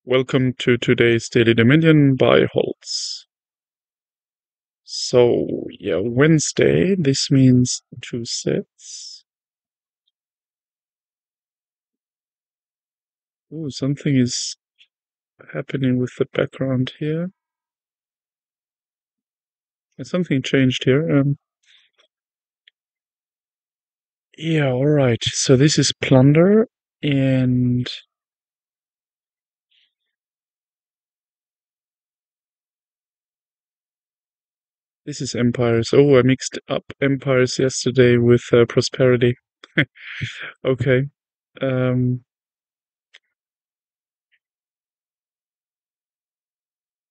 Welcome to today's Daily Dominion by Holtz. So, yeah, Wednesday, this means 2 sets. Oh, something is happening with the background here. Something changed here. Yeah, alright. So this is Plunder, and this is Empires. Oh, I mixed up Empires yesterday with Prosperity. Okay. Um,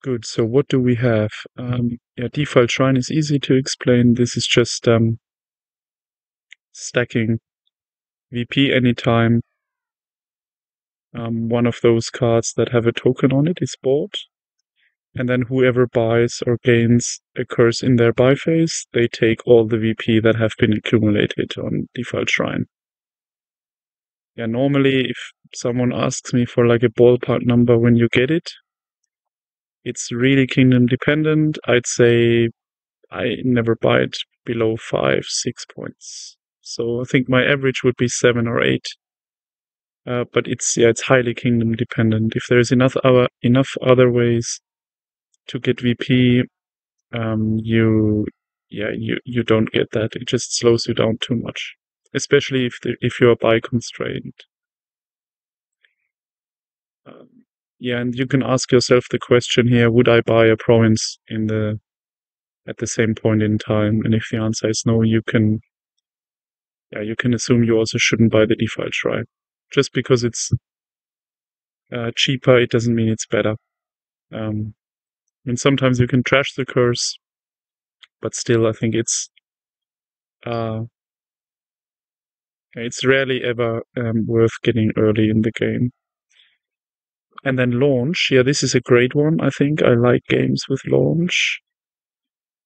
Good. So what do we have? Yeah, default shrine is easy to explain. This is just stacking VP anytime one of those cards that have a token on it is bought. And then whoever buys or gains occurs in their buy phase, they take all the VP that have been accumulated on default shrine. Yeah, normally if someone asks me for like a ballpark number when you get it, it's really kingdom dependent. I'd say I never buy it below 5, 6 points. So I think my average would be 7 or 8. But it's highly kingdom dependent. If there's enough other ways to get VP, you don't get that. It just slows you down too much, especially if you are buy constrained. Yeah, and you can ask yourself the question here: would I buy a province at the same point in time? And if the answer is no, you can assume you also shouldn't buy the default shrine. Just because it's cheaper, it doesn't mean it's better. I mean, sometimes you can trash the curse, but still, I think it's rarely ever worth getting early in the game. And then launch, yeah, this is a great one. I think I like games with launch.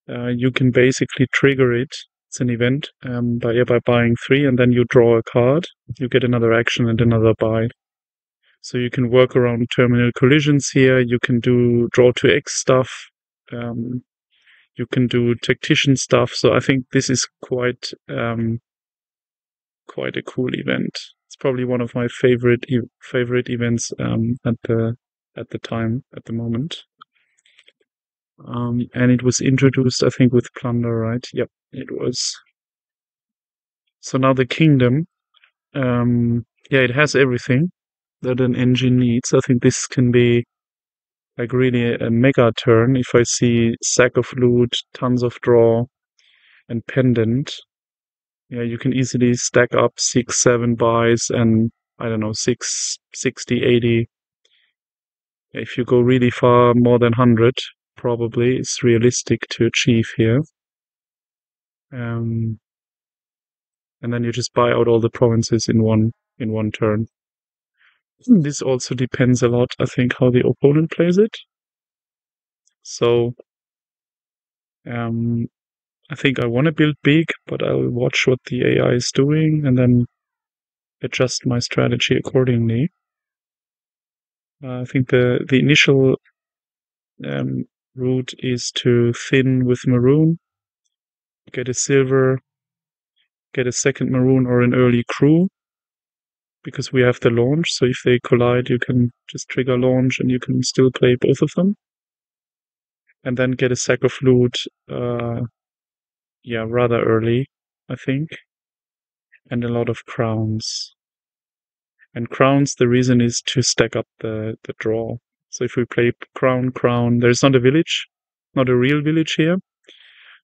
You can basically trigger it. It's an event by buying 3, and then you draw a card. You get another action and another buy. So you can work around terminal collisions here. You can do draw to X stuff. You can do tactician stuff. So I think this is quite a cool event. It's probably one of my favorite events at the moment. And it was introduced, I think, with Plunder, right? Yep, it was. So now the kingdom, yeah, it has everything that an engine needs. I think this can be like really a mega turn. If I see sack of loot, tons of draw, and pendant, yeah, you can easily stack up 6, 7 buys and I don't know, 60, 80. If you go really far, more than 100, probably it's realistic to achieve here. And then you just buy out all the provinces in one turn. This also depends a lot, I think, how the opponent plays it. So, I think I want to build big, but I'll watch what the AI is doing and then adjust my strategy accordingly. I think the initial route is to thin with maroon, get a silver, get a second maroon or an early crew, because we have the launch. So if they collide, you can just trigger launch and you can still play both of them. And then get a sack of loot, yeah, rather early, I think. And a lot of crowns. And crowns, the reason is to stack up the draw. So if we play crown, there's not a village, not a real village here.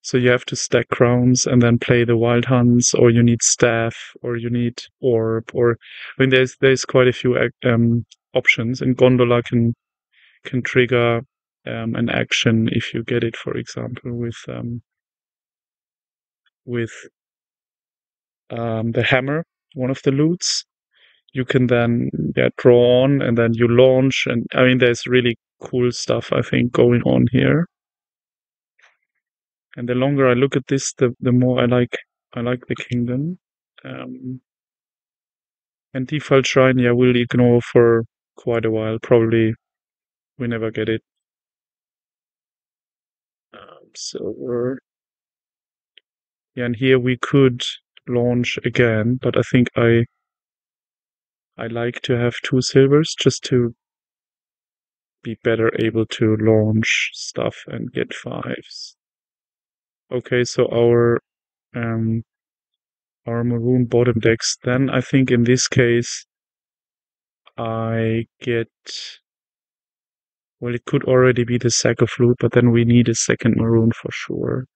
So you have to stack crowns and then play the wild hunts, or you need staff, or you need orb, or I mean, there's quite a few options. And gondola can trigger an action if you get it, for example, with the hammer, one of the loots. You can then draw on, and then you launch, and I mean, there's really cool stuff I think going on here. And the longer I look at this, the more I like the kingdom. And default shrine, yeah, we'll ignore for quite a while, probably We never get it. Silver. Yeah, and here we could launch again, but I think I like to have 2 silvers just to be better able to launch stuff and get 5s. Okay, so um our maroon bottom decks. Then I think in this case I get, well, it could already be the sack of loot, but then we need a second maroon for sure.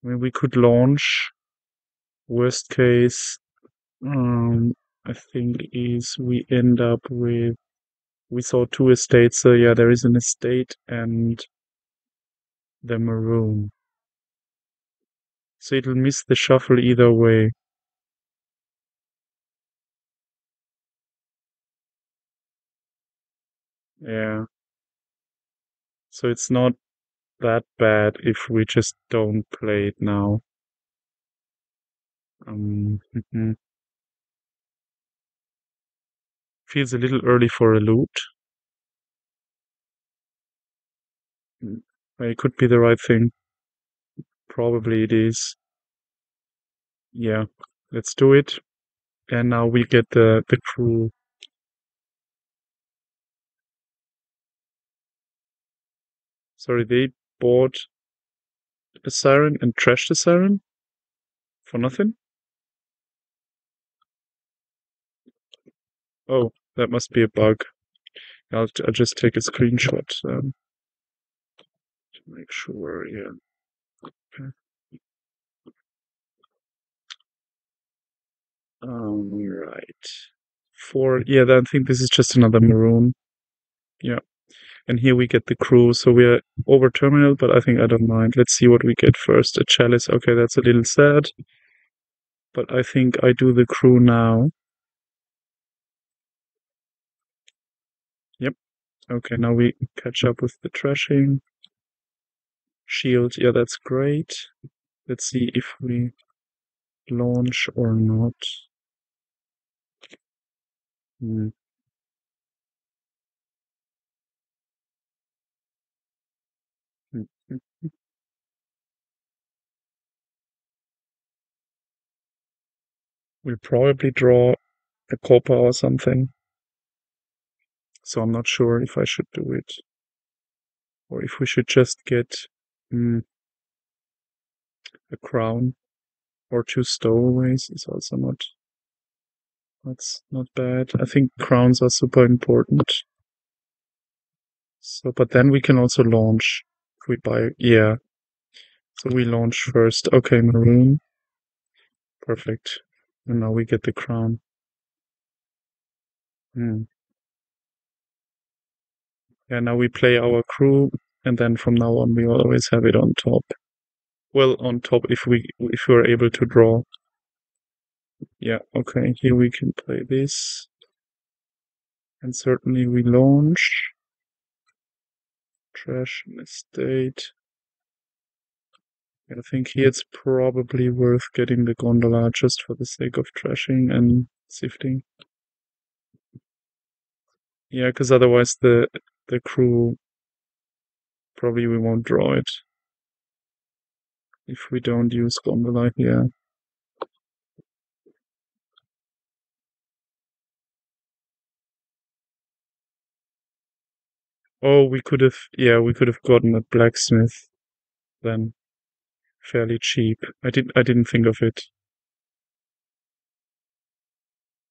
I mean, we could launch. Worst case, I think is we end up with, we saw 2 estates, so yeah, there is an estate and the maroon. So it'll miss the shuffle either way. Yeah. So it's not that bad if we just don't play it now. Mhm. Feels a little early for a loot. It could be the right thing. Probably it is. Yeah, let's do it. And now we get the crew. Sorry, they bought a siren and trashed the siren for nothing? Oh, that must be a bug. I'll just take a screenshot to make sure. Yeah. Okay. Right. Yeah, I think this is just another maroon. Yeah. And here we get the crew. So we're over terminal, but I think I don't mind. Let's see what we get first. A chalice. Okay, that's a little sad. But I think I do the crew now. Yep. Okay, now we catch up with the trashing. Shield. Yeah, that's great. Let's see if we launch or not. Hmm. Hmm. We'll probably draw a copper or something. So I'm not sure if I should do it. Or if we should just get a crown or 2 stowaways is also not, that's not bad. I think crowns are super important. So, but then we can also launch if we buy, yeah. So we launch first. Okay, maroon. Perfect. And now we get the crown. Hmm. Yeah, now we play our crew, and then from now on we always have it on top. Well, on top if we're able to draw. Yeah, okay, here we can play this. And certainly we launch. Trash and estate. I think here it's probably worth getting the gondola just for the sake of trashing and sifting. Yeah, because otherwise the crew, probably we won't draw it if we don't use gondola here. Oh, we could have, yeah, we could have gotten a blacksmith then, fairly cheap. I didn't think of it.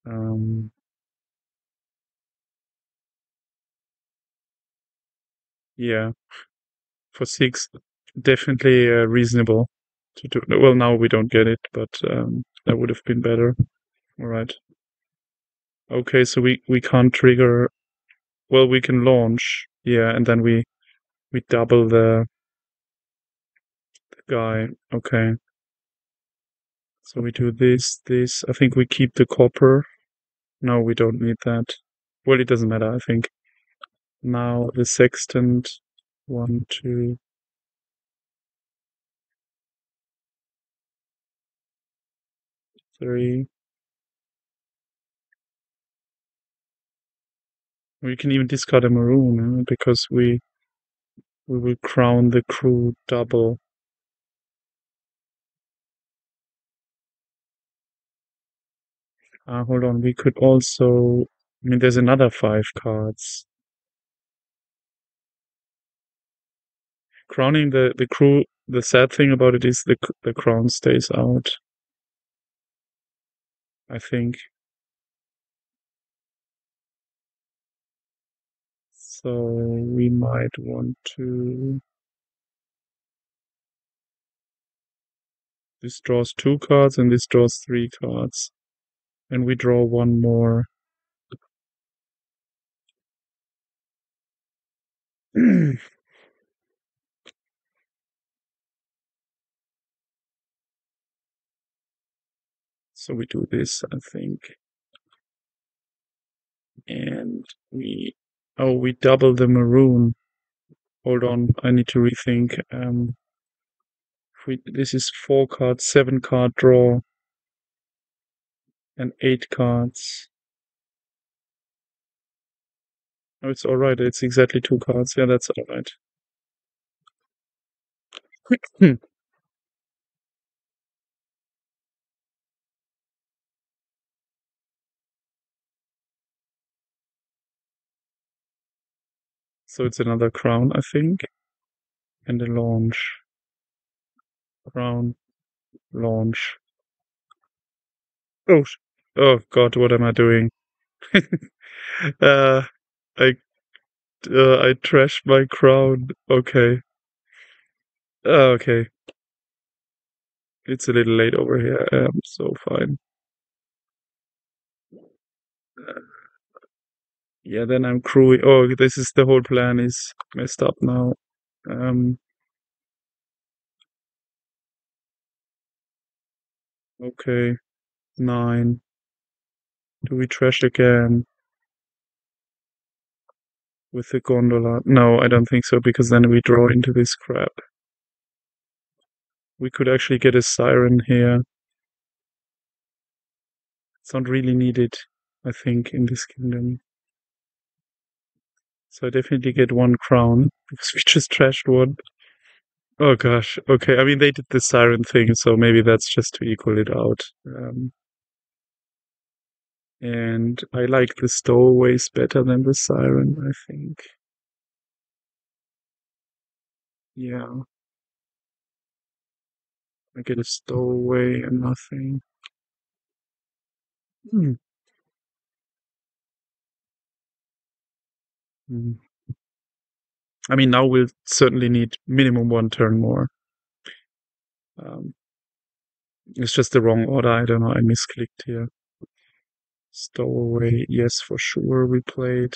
Um, yeah, for 6, definitely reasonable to do. Well, now we don't get it, but that would have been better. All right. Okay, so we can't trigger. Well, we can launch. Yeah, and then we double the guy. Okay. So we do this. I think we keep the copper. No, we don't need that. Well, it doesn't matter, I think. Now the sextant. 1, 2. Three. We can even discard a maroon because we will crown the crew double. Hold on, we could also. I mean, there's another 5 cards. Crowning the crew. The sad thing about it is the crown stays out. I think. So we might want to. This draws 2 cards and this draws 3 cards. And we draw 1 more. So we do this, I think. And we double the maroon. Hold on, I need to rethink. This is 4 cards, 7 card draw, and 8 cards. Oh, it's all right. It's exactly 2 cards. Yeah, that's all right. So it's another crown, I think, and a launch. Crown, launch. Oh, oh God, what am I doing? uh, I I trashed my crown. Okay. Okay. It's a little late over here. So fine. Yeah, then I'm crewing. Oh, this is the whole plan is messed up now. Um, okay. 9. Do we trash again with the gondola? No, I don't think so, because then we draw into this crap. We could actually get a siren here. It's not really needed, I think, in this kingdom. So I definitely get 1 crown, because we just trashed 1. Oh gosh, okay. I mean, they did the siren thing, so maybe that's just to equal it out. And I like the stowaways better than the siren, I think. Yeah, I get a stowaway and nothing. Hmm. Hmm. I mean, now we'll certainly need minimum 1 turn more. Um, it's just the wrong order. I don't know. I misclicked here. Stowaway, yes, for sure. We played.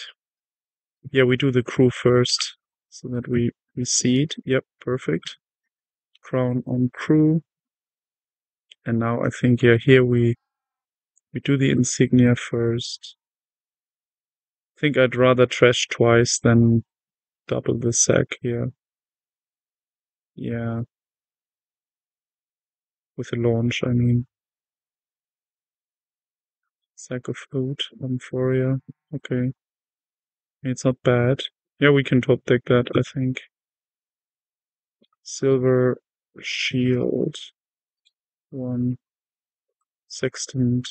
Yeah, we do the crew first so that we see it. Yep, perfect. Crown on crew. And now I think, yeah, here we do the insignia first. I think I'd rather trash twice than double the sack here. Yeah. With a launch, I mean. Sack of food, amphoria. Okay. It's not bad. Yeah, we can top deck that, I think. Silver shield. 1 sextant.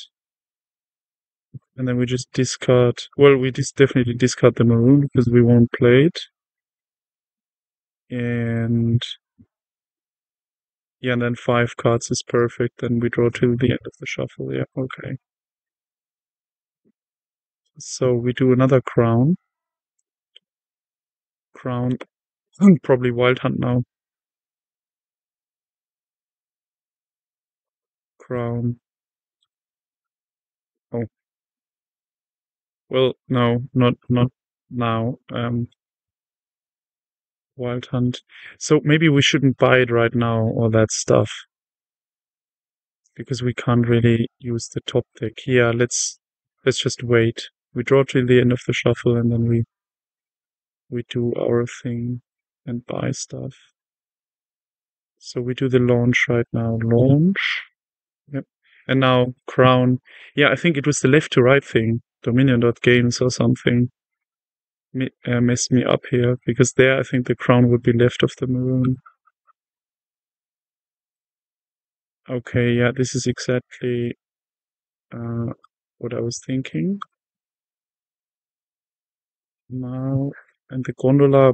And then we just discard. Well, we just definitely discard the maroon because we won't play it. And yeah, and then 5 cards is perfect. Then we draw till the end of the shuffle. Yeah, okay. So we do another crown. Crown. Probably wild hunt now. Crown. Oh. Well, no, not now. Wild hunt. So maybe we shouldn't buy it right now, all that stuff. Because we can't really use the top deck. Yeah, let's just wait. We draw till the end of the shuffle and then we do our thing and buy stuff. So we do the launch right now. Launch. Yep. And now crown. Yeah, I think it was the left to right thing. Dominion.games or something. mess me up here, because there I think the crown would be left of the maroon. Okay, yeah, this is exactly what I was thinking. Now, and the gondola, I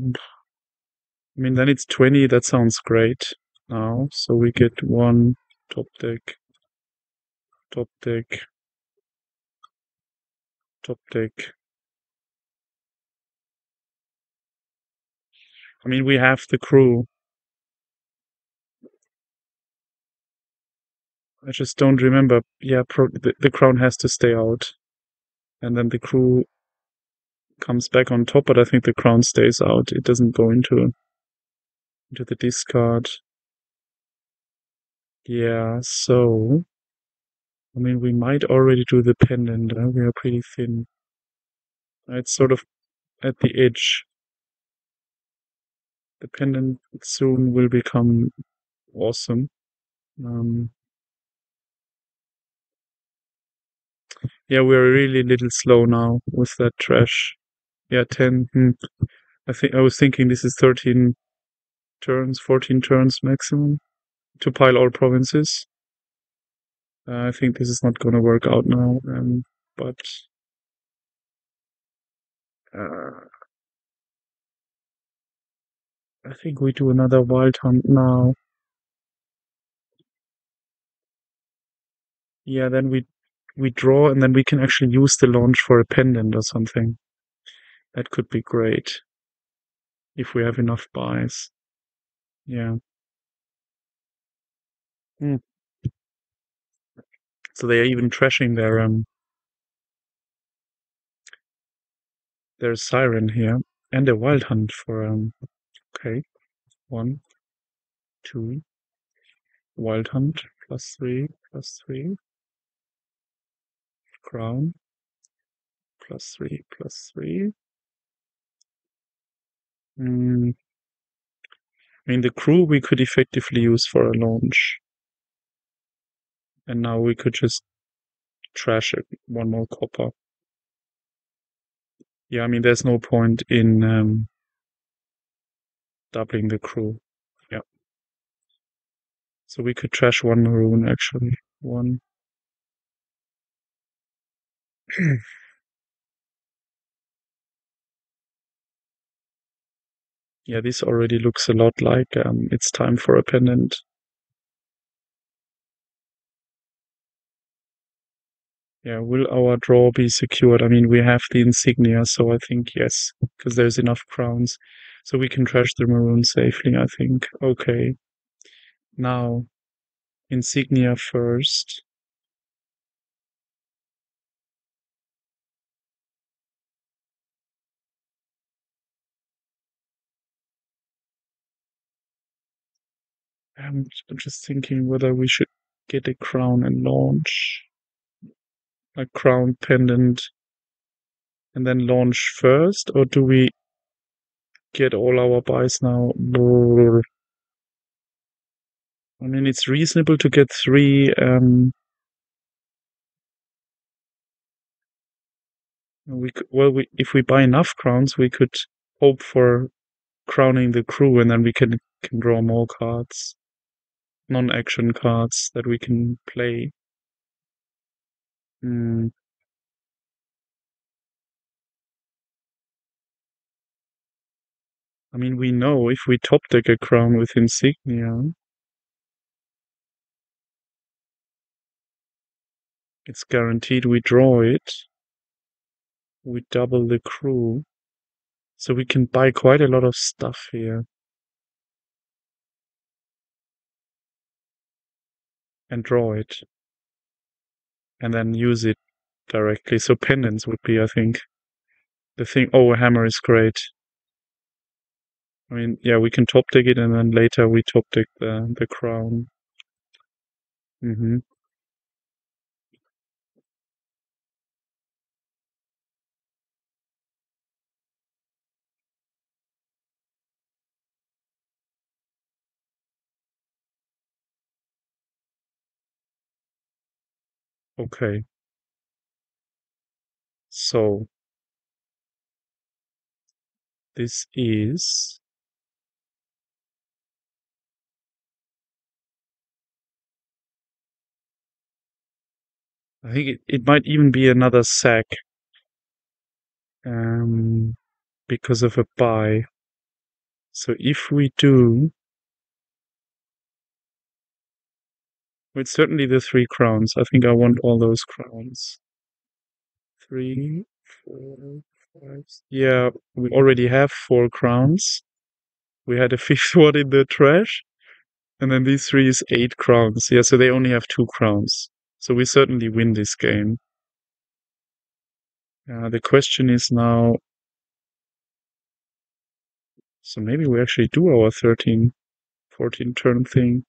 mean, then it's 20, that sounds great now. So we get one top deck, top deck, top deck. I mean, we have the crew. I just don't remember. Yeah, the crown has to stay out. And then the crew comes back on top, but I think the crown stays out. It doesn't go into the discard. Yeah, so I mean, we might already do the pendant. We are pretty thin. It's sort of at the edge. The pendant soon will become awesome. Um, yeah, we're really a little slow now with that trash. Yeah, 10. I was thinking this is 13 turns, 14 turns maximum to pile all provinces. I think this is not going to work out now, but uh, I think we do another wild hunt now. Yeah, then we draw, and then we can actually use the launch for a pendant or something. That could be great if we have enough buys. Yeah. Hmm. So they are even trashing their siren here and a wild hunt for okay, 1, 2, wild hunt +3 +3, crown +3 +3. I mean, the crew we could effectively use for a launch, and now we could just trash it. One more copper. Yeah, I mean, there's no point in doubling the crew. Yeah. So we could trash one maroon actually. One. Yeah, this already looks a lot like it's time for a pendant. Yeah, will our draw be secured? I mean, we have the insignia, so I think yes, because there's enough crowns. So we can trash the maroon safely, I think. Okay. Now, insignia first. I'm just thinking whether we should get a crown and launch. A crown pendant and then launch first, or do we get all our buys now? I mean, it's reasonable to get 3. If we buy enough crowns, we could hope for crowning the crew, and then we can draw more cards, non-action cards that we can play. Hmm. I mean, we know if we top deck a crown with insignia, it's guaranteed we draw it. We double the crew, so we can buy quite a lot of stuff here and draw it, and then use it directly. So pendants would be, I think, the thing. Oh, a hammer is great. I mean, yeah, we can top deck it, and then later we top deck the crown. Mm-hmm. Okay. So This is... I think it might even be another sack. Because of a buy. So if we do... Well, it's certainly the 3 crowns. I think I want all those crowns. 3, 4, 5. Yeah, we already have 4 crowns. We had a fifth one in the trash. And then these 3 is 8 crowns. Yeah, so they only have 2 crowns. So we certainly win this game. The question is now... So maybe we actually do our 13, 14 turn thing.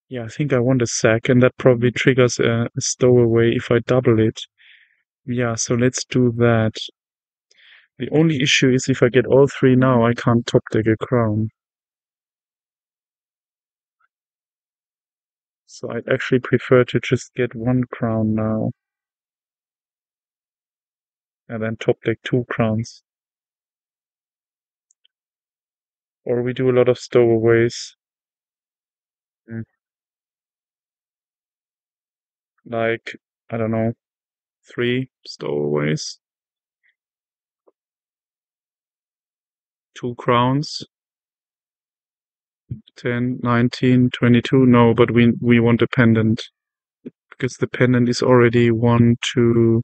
Yeah, I think I want a sack, and that probably triggers a stowaway if I double it. Yeah, so let's do that. The only issue is if I get all 3 now, I can't top deck a crown. So I'd actually prefer to just get 1 crown now. And then top deck 2 crowns. Or we do a lot of stowaways. Like, I don't know, 3 stowaways. 2 crowns. 10, 19, 22. No, but we want a pendant. Because the pendant is already 1, 2,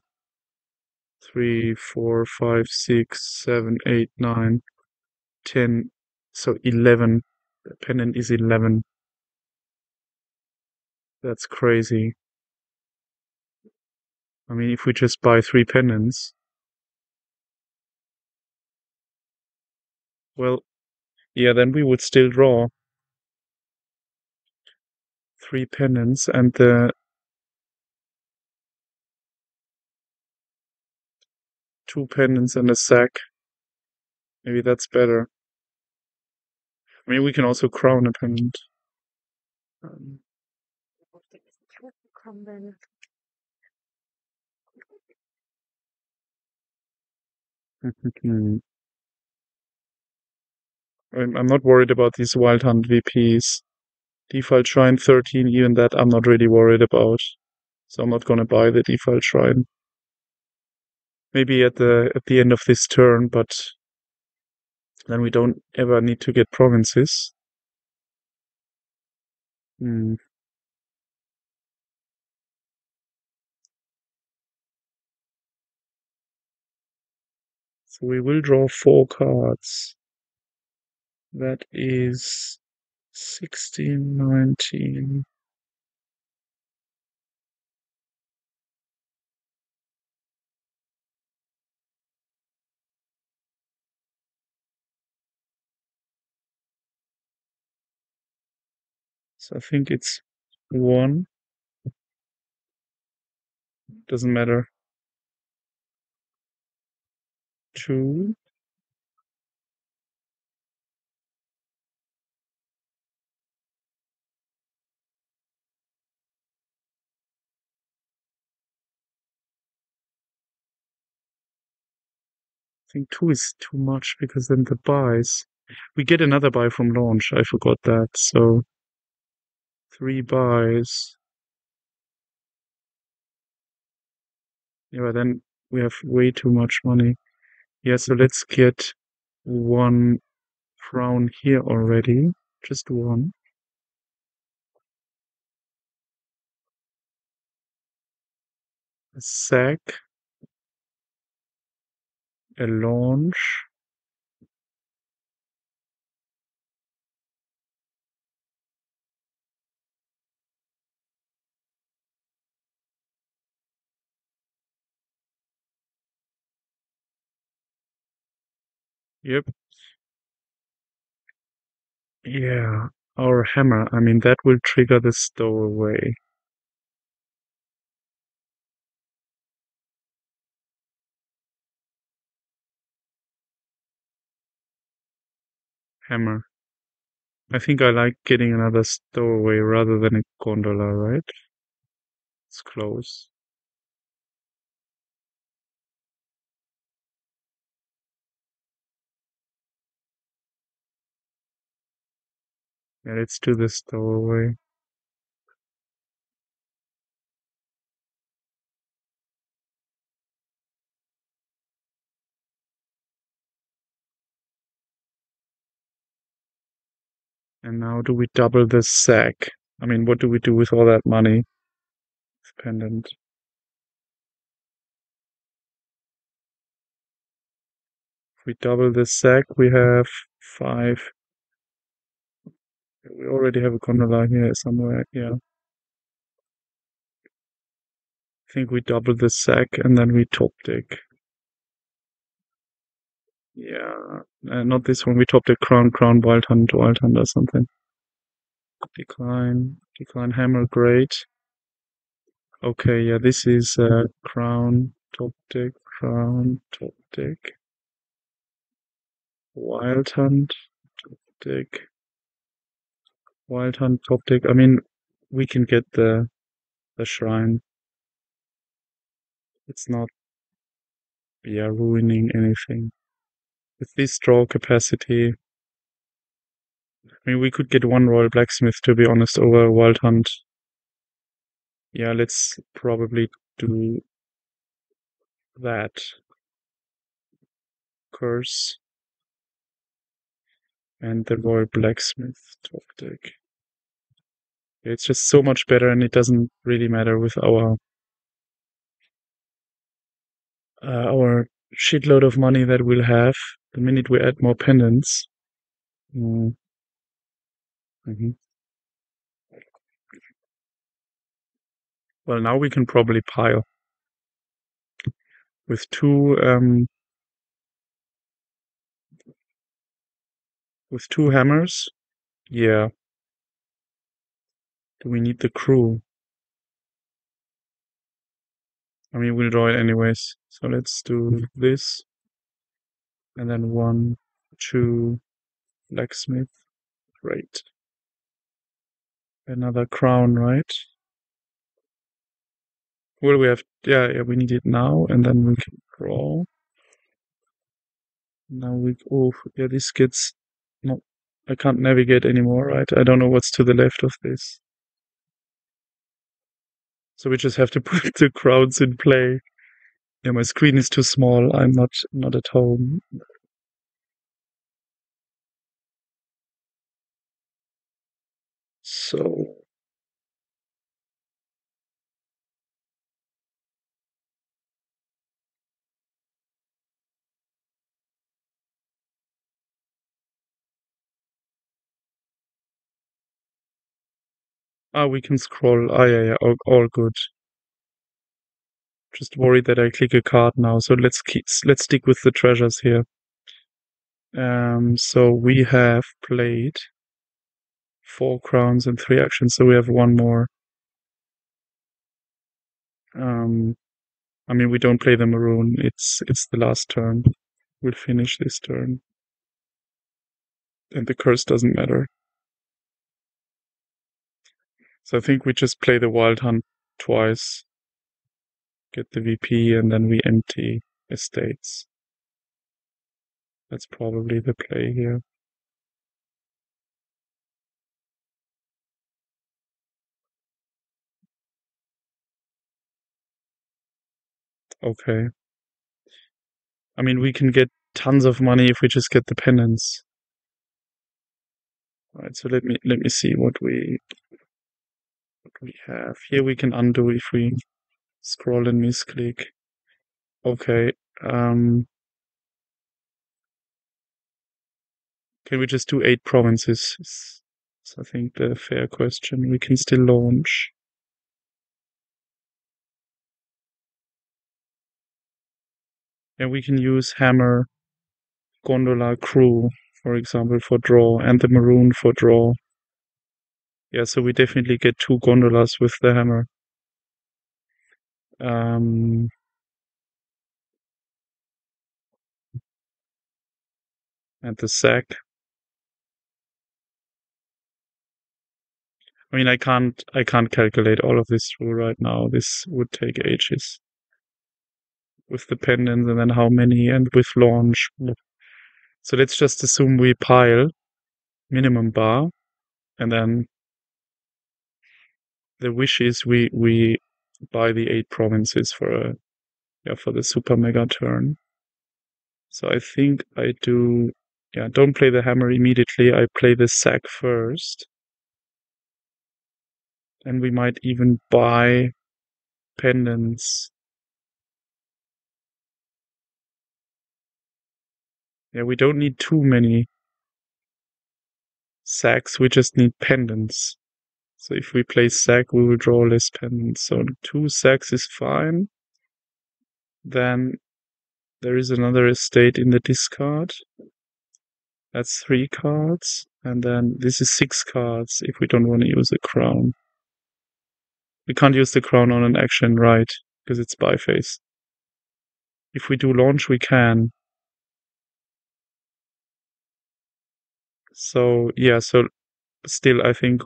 3, 4, 5, 6, 7, 8, 9, 10. So 11. The pendant is 11. That's crazy. I mean, if we just buy 3 pendants. Well, yeah, then we would still draw 3 pendants and the 2 pendants and a sack. Maybe that's better. I mean, we can also crown a pendant. Um, I'm not worried about these Wild Hunt VPs. Default Shrine 13, even that I'm not really worried about. So I'm not gonna buy the Default Shrine. Maybe at the end of this turn, but then we don't ever need to get provinces. Hmm. So we will draw 4 cards. That is 16, 19. So I think it's 1. Doesn't matter. 2. I think 2 is too much because then the buys. We get another buy from launch. I forgot that. So 3 buys. Yeah, but then we have way too much money. Yeah, so let's get 1 crown here already. Just 1. A sack. A launch. Yep. Yeah. Our hammer. I mean, that will trigger the stowaway. Hammer. I think I like getting another stowaway rather than a gondola, right? It's close. Yeah, let's do the stowaway. And now do we double the sack? I mean, what do we do with all that money? Pendant. If we double the sack, we have 5. We already have a gondola here somewhere. Yeah. I think we double the sack and then we top deck. Yeah. Not this one. We top deck crown, wild hunt, or something. Decline hammer, great. Okay, yeah, this is crown, top deck, wild hunt, top deck, wild hunt, top deck. I mean, we can get the shrine. It's not, yeah, ruining anything. With this draw capacity, I mean, we could get one royal blacksmith, to be honest, over a wild hunt. Yeah, let's probably do that. Curse. And the royal blacksmith top deck. It's just so much better, and it doesn't really matter with our shitload of money that we'll have the minute we add more pendants. Mm. Mhm. Well, now we can probably pile with two hammers. Yeah. Do we need the crew? I mean, we'll draw it anyways. So let's do this, and then 1, 2, blacksmith. Great. Another crown, right? Well, we have, yeah, we need it now, and then we can draw. Now oh, yeah, this gets, no, I can't navigate anymore, right? I don't know what's to the left of this. So we just have to put the crowds in play. Yeah, my screen is too small. I'm not at home. So, we can scroll. Yeah, all good. Just worried that I click a card now. So let's stick with the treasures here. So we have played 4 crowns and 3 actions, so we have one more. I mean, we don't play the maroon. It's the last turn. We'll finish this turn, and the curse doesn't matter. So I think we just play the wild hunt twice, get the VP, and then we empty estates. That's probably the play here. Okay. I mean, we can get tons of money if we just get the penance. All right, so let me see what we have. Here we can undo if we scroll and misclick. Okay. Can we just do 8 provinces? Is I think the fair question. We can still launch. And we can use hammer, gondola, crew, for example, for draw, and the maroon for draw. Yeah, so we definitely get 2 gondolas with the hammer. And the sack. I mean, I can't calculate all of this through right now. This would take ages. With the pendants and then how many, and with launch. So let's just assume we pile minimum bar, And then the wish is we buy the 8 provinces for the super mega turn. So I think I do. Yeah, don't play the hammer immediately. I play the sack first. And we might even buy pendants. Yeah, we don't need too many sacks. We just need pendants. So if we play sack, we will draw less pendants. So 2 sacks is fine. Then there is another estate in the discard. That's 3 cards. And then this is 6 cards if we don't want to use a crown. We can't use the crown on an action, right? Because it's byface. If we do launch, we can. So, yeah, so still, I think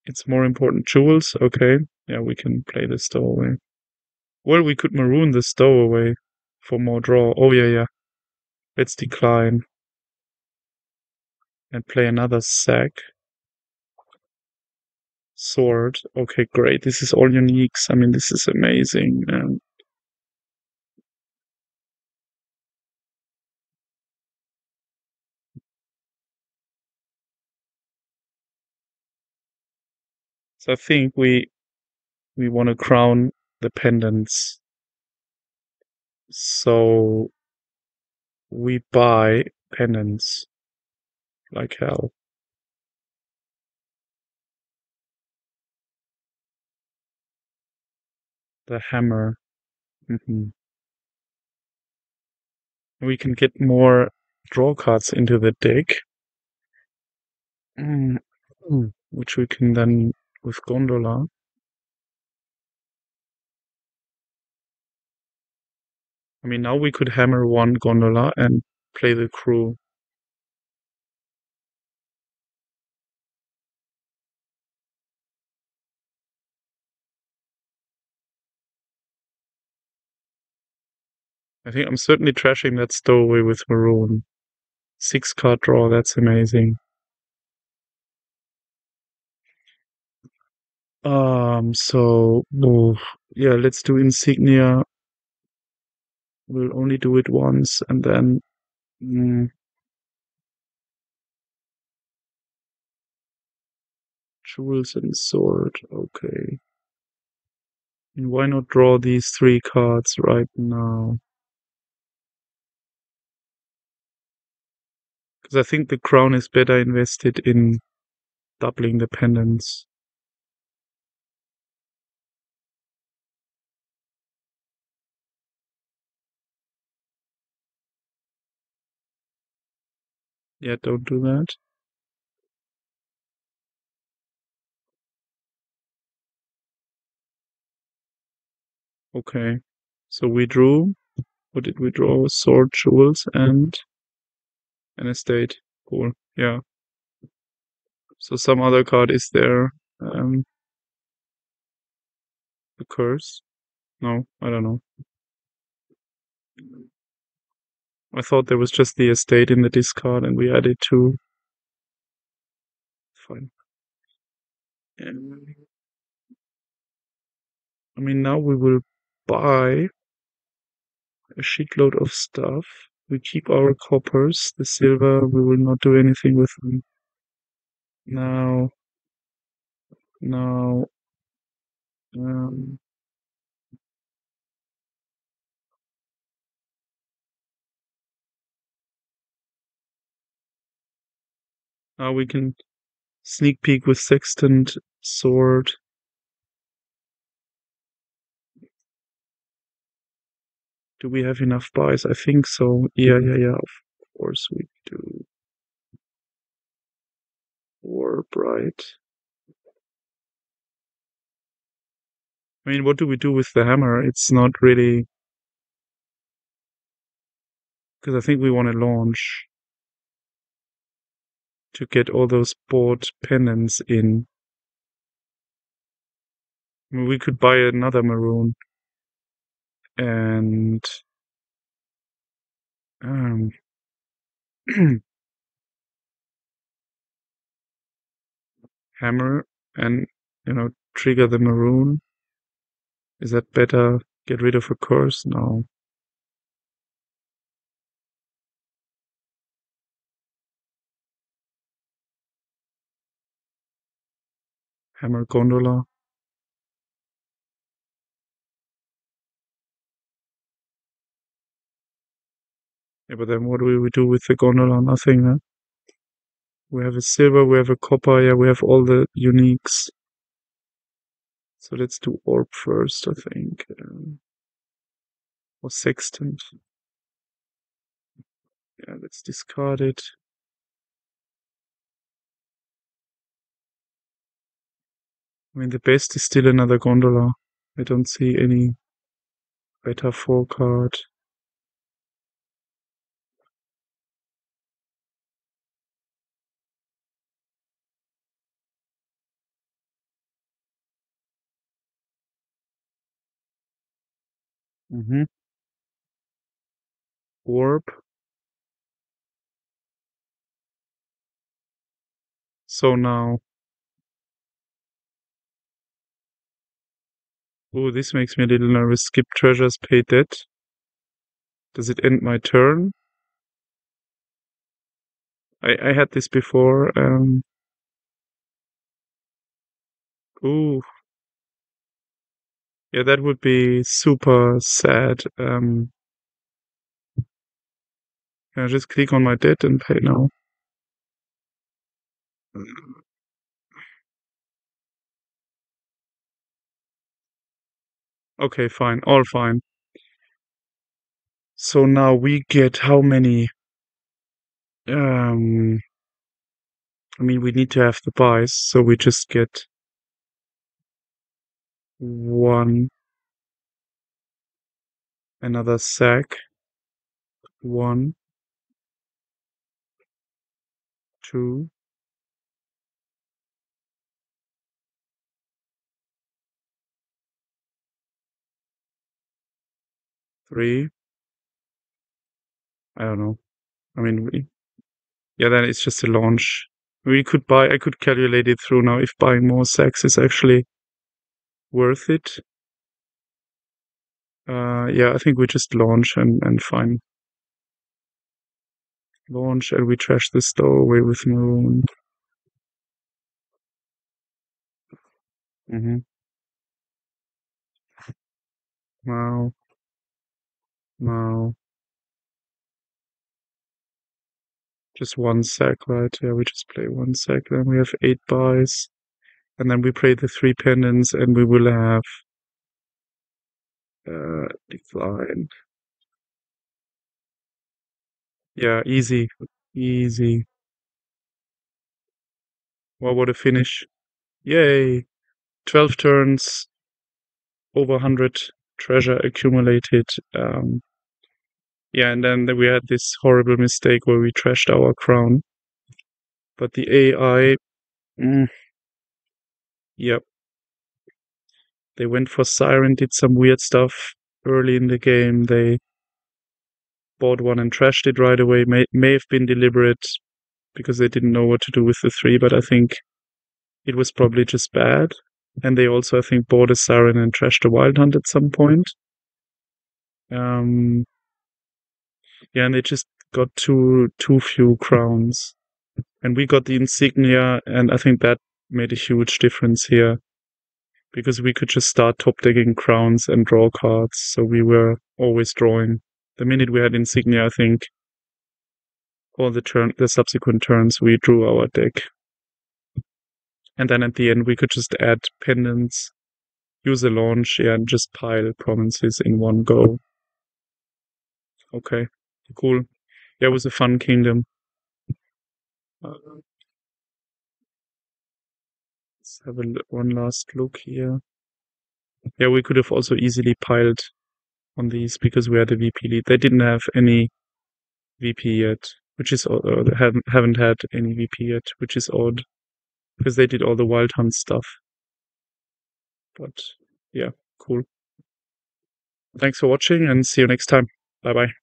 it's more important. Jewels, okay. Yeah, we can play the stowaway. Well, we could maroon the stowaway for more draw. Oh, yeah. Let's decline and play another sack. Sword. Okay, great. This is all uniques. I mean, this is amazing. So I think we want to crown the pendants. So we buy pendants like hell. The hammer. Hmm. We can get more draw cards into the deck. Mm. Which we can then with Gondola. I mean, now we could hammer 1 Gondola and play the crew. I think I'm certainly trashing that stowaway with Maroon. 6 card draw, that's amazing. So, yeah, let's do Insignia. We'll only do it once, and then Jewels and Sword. Okay. And why not draw these 3 cards right now? Because I think the crown is better invested in doubling the pendants. Yeah, don't do that. Okay. So we drew. What did we draw? Sword, jewels, and an estate. Cool. Yeah. So some other card is there. The curse. No, I don't know. I thought there was just the estate in the discard and we added 2. Fine. And, I mean, now we will buy a shitload of stuff. We keep our coppers. The silver, we will not do anything with them. Now, now, um, now we can sneak peek with sextant, sword. Do we have enough buys? I think so. Yeah. Of course we do. War bright. I mean, what do we do with the hammer? It's not really because I think we want to launch to get all those bought pendants in. I mean, we could buy another maroon and um, hammer and, trigger the maroon. Is that better? Get rid of a curse? No. Hammer gondola. Yeah, but then what do we do with the gondola? Nothing, huh? We have a silver, we have a copper, yeah, we have all the uniques. So let's do orb first, I think. Or sextant. Yeah, let's discard it. I mean, the best is still another gondola. I don't see any better 4 card. Orb. So now. Oh, this makes me a little nervous. Skip treasures, pay debt. Does it end my turn? I had this before. Ooh. Yeah, that would be super sad. Can I just click on my debt and pay now? Okay, fine. All fine. So now we get how many? I mean, we need to have the buys, so we just get 1, another sack, 1, 2, 3. I don't know. I mean, yeah, then it's just a launch. I could calculate it through now if buying more sacks is actually worth it. Yeah, I think we just launch and fine. Launch and we trash the stowaway with maroon. Now, now. Just 1 sack, right? Yeah, we just play 1 sack. Then we have 8 buys. And then we play the 3 pendants and we will have decline. Yeah, easy. Easy. Well, what a finish. Yay. 12 turns, over 100 treasure accumulated. Yeah, and then we had this horrible mistake where we trashed our crown. But the AI, yep. They went for Siren, did some weird stuff early in the game. They bought one and trashed it right away. May have been deliberate because they didn't know what to do with the 3, but I think it was probably just bad. And they also, I think, bought a Siren and trashed a Wild Hunt at some point. Yeah, and they just got too few crowns. And we got the insignia, and I think that made a huge difference here. Because we could just start top decking crowns and draw cards, so we were always drawing. The minute we had insignia, I think all the subsequent turns we drew our deck. And then at the end we could just add pendants, use a launch, and just pile provinces in one go. Okay, cool. Yeah, it was a fun kingdom. Let's have one last look here. Yeah, we could have also easily piled on these because we had a VP lead. They didn't have any VP yet, which is they haven't had any VP yet, which is odd because they did all the Wild Hunt stuff. But yeah, cool. Thanks for watching and see you next time. Bye bye.